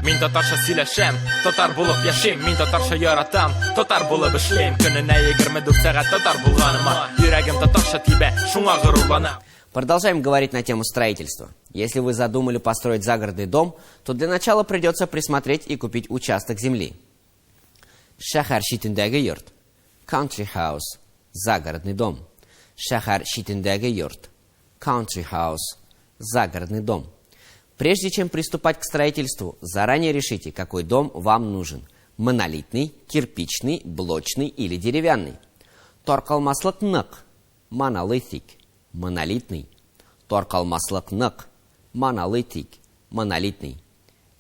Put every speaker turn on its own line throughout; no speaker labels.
Мин татарча сөйләшәм, татар булып яшим. Мин татарча яратам, татар булып эшлим. Көненә 24 сәгать татар булганыма, йөрәгем татарча тибә, шуңа горурланам.
Продолжаем говорить на тему строительства. Если вы задумали построить загородный дом, то для начала придется присмотреть и купить участок земли. Шәһәр шитендәге йорт. Country house. Загородный дом. Шәһәр шитендәге йорт. Country house. Загородный дом. Прежде чем приступать к строительству, заранее решите, какой дом вам нужен. Монолитный, кирпичный, блочный или деревянный. Торкалмаслык нык. Monolithic. Монолитный. Торкалмаслык нык. Monolithic. Монолитный.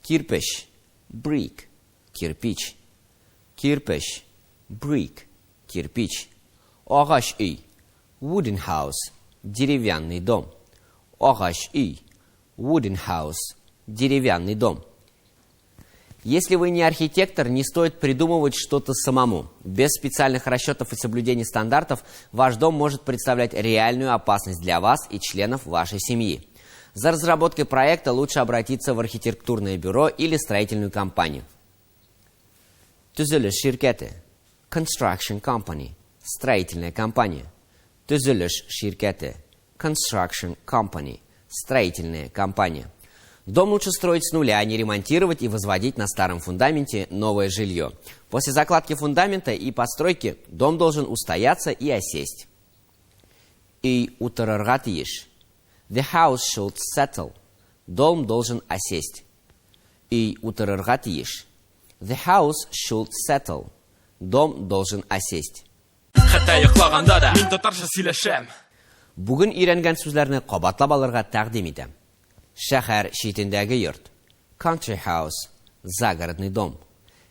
Кирпич. Brick. Кирпич. Кирпич. Brick. Кирпич. Агач үй. Wooden house. Деревянный дом. Агач үй. Wooden house. Деревянный дом. Если вы не архитектор, не стоит придумывать что-то самому. Без специальных расчетов и соблюдения стандартов ваш дом может представлять реальную опасность для вас и членов вашей семьи. За разработкой проекта лучше обратиться в архитектурное бюро или строительную компанию. Төзелеш şirketi. Construction company. Строительная компания. Төзелеш şirketi. Construction company. Строительная компания. Дом лучше строить с нуля, а не ремонтировать и возводить на старом фундаменте новое жилье. После закладки фундамента и постройки дом должен устояться и осесть. И утырырга тиеш. The house should settle. Дом должен осесть. И утырырга тиеш. The house should settle. Дом должен осесть.
Хәтта йоклаганда да мин татарча сөйләшәм.
Бүген өйрәнгән сүзләрне кабатлап алырга тәкъдим итәм. Шәһәр шитендәге йорт. Country house. Загородный дом.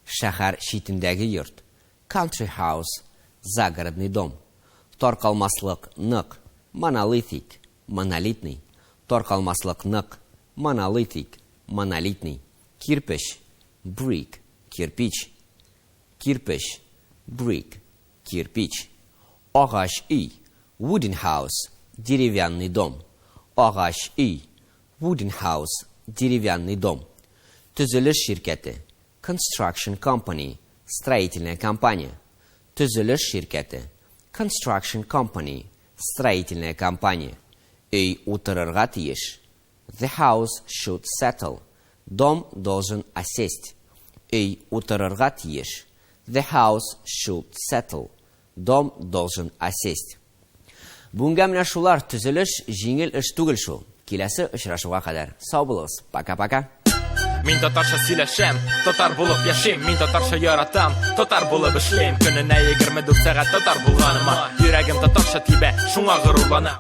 Шәһәр шитендәге йорт. Country house. Загородный дом. Торкалмаслык нык. Monolithic. Монолитный. Торкалмаслык нык. Monolithic. Монолитный. Кирпич. Brick. Кирпич. Кирпич. Brick. Кирпич. Агач үй. Wooden house. Деревянный дом. Агач үй. Wooden house. Деревянный дом. Төзелеш şirketi. Construction company. Строительная компания. Төзелеш şirketi. Construction company. Строительная компания. Үй утырырга тиеш. The house should settle. Дом должен осесть. Үй утырырга тиеш. The house should settle. Дом должен осесть. Бүгенге менә шулар, төзелеш җиңел эш түгел шул. Киләсе очрашуга кадәр сау булыгыз. Пока-пока.
Мин татарча сөйләшәм, татар булып яшим. Мин татарча яратам, татар булып эшлим. Көненә 24 сәгать татар булганыма, йөрәгем татарча тибә, шуңа горурланам.